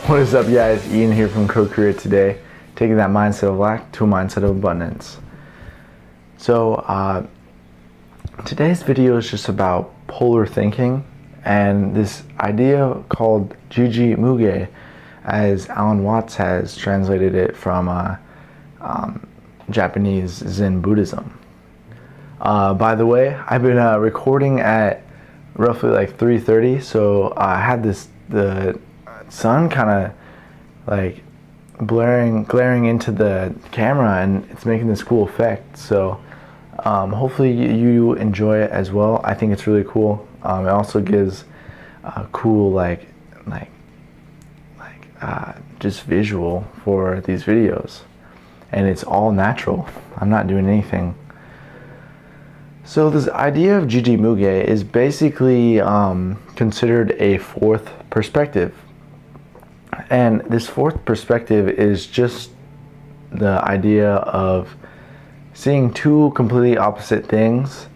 What is up, guys? Ian here from Co-Create Today, taking that mindset of lack to a mindset of abundance. So today's video is just about polar thinking and this idea called Jiji-Muge, as Alan Watts has translated it from Japanese Zen Buddhism. By the way, I've been recording at roughly like 3:30, so I had the sun kind of like glaring into the camera, and it's making this cool effect. So hopefully you enjoy it as well. I think it's really cool. It also gives a cool just visual for these videos, and it's all natural. I'm not doing anything. So this idea of Jiji-Muge is basically considered a fourth perspective. And this fourth perspective is just the idea of seeing two completely opposite things,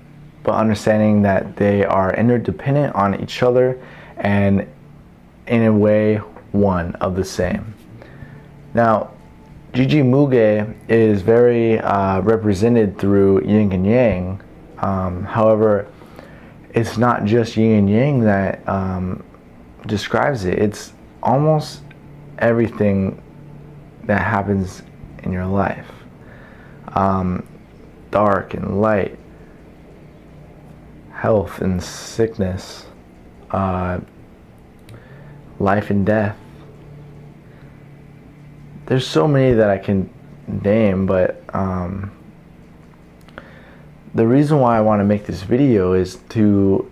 but understanding that they are interdependent on each other and in a way one of the same. Now, Jiji-Muge is very represented through yin and yang. However, it's not just yin and yang that describes it. It's almost everything that happens in your life. Dark and light, health and sickness, life and death. There's so many that I can name, but the reason why I want to make this video is to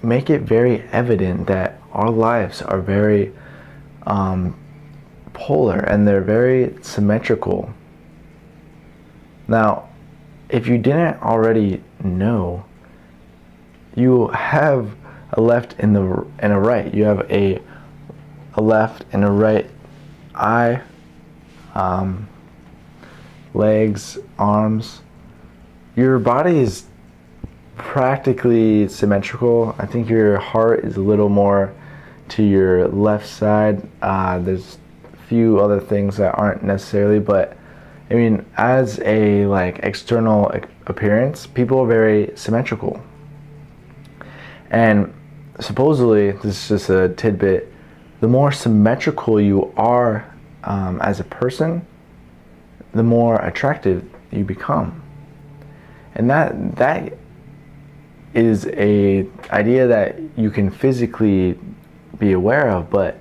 make it very evident that our lives are very polar, and they're very symmetrical. Now, if you didn't already know, you have a left and a right. You have a left and a right eye, legs, arms. Your body is practically symmetrical. I think your heart is a little more to your left side. There's a few other things that aren't necessarily, but I mean, as a external appearance, people are very symmetrical. And supposedly, this is just a tidbit, the more symmetrical you are as a person, the more attractive you become. And that is a idea that you can physically be aware of, but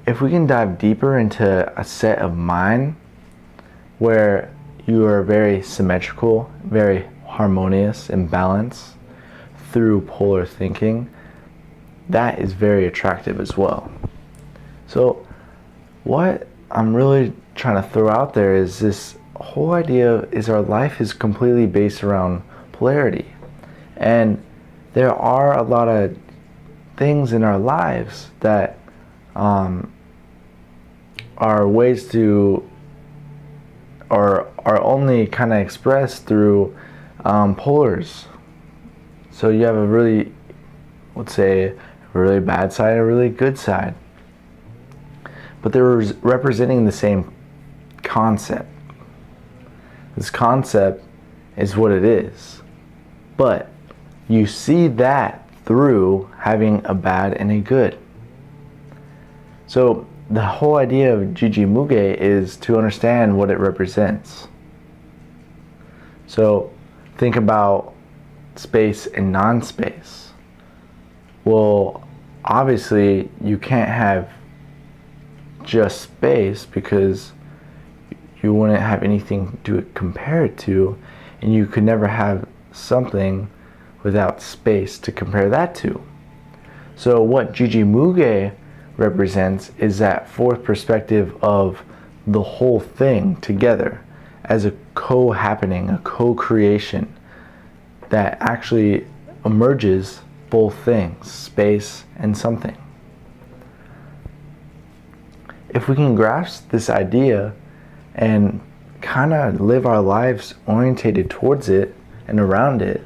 if we can dive deeper into a set of mind where you are very symmetrical, very harmonious and balanced through polar thinking, that is very attractive as well. So what I'm really trying to throw out there is this whole idea is our life is completely based around polarity. And there are a lot of things in our lives that are ways to, or are only kind of expressed through polars. So you have a really, let's say, a really bad side, a really good side. But they're representing the same concept. This concept is what it is. But you see that through having a bad and a good. So the whole idea of Jiji-Muge is to understand what it represents. So think about space and non-space. Well, obviously you can't have just space because you wouldn't have anything to compare it to, and you could never have something without space to compare that to. So what Jiji-Muge represents is that fourth perspective of the whole thing together as a co-happening, a co-creation that actually emerges both things, space and something. If we can grasp this idea and kind of live our lives orientated towards it and around it,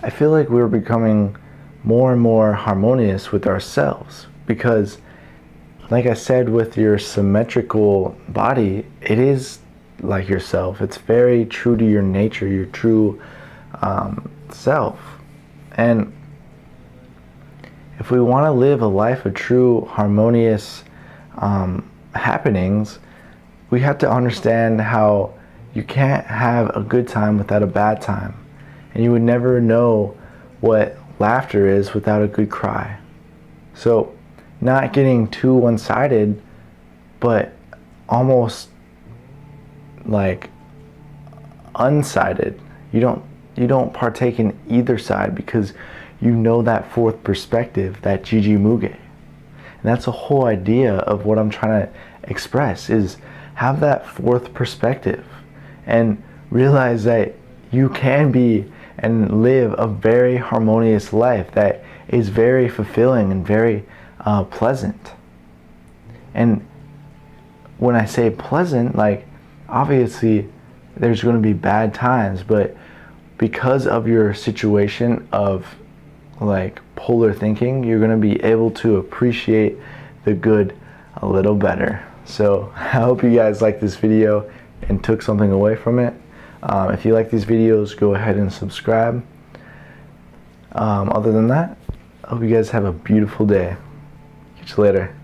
I feel like we're becoming more and more harmonious with ourselves. Because, like I said, with your symmetrical body, it is like yourself. It's very true to your nature, your true self. And if we want to live a life of true harmonious happenings, we have to understand how you can't have a good time without a bad time. And you would never know what laughter is without a good cry. So, not getting too one-sided, but almost like unsided. You don't partake in either side, because you know that fourth perspective, that Jiji-Muge. And that's the whole idea of what I'm trying to express, is have that fourth perspective and realize that you can be and live a very harmonious life that is very fulfilling and very pleasant. And when I say pleasant, like, obviously there's going to be bad times, but because of your situation of like polar thinking, you're going to be able to appreciate the good a little better. So I hope you guys liked this video and took something away from it. If you like these videos, go ahead and subscribe. Other than that, I hope you guys have a beautiful day. Catch you later.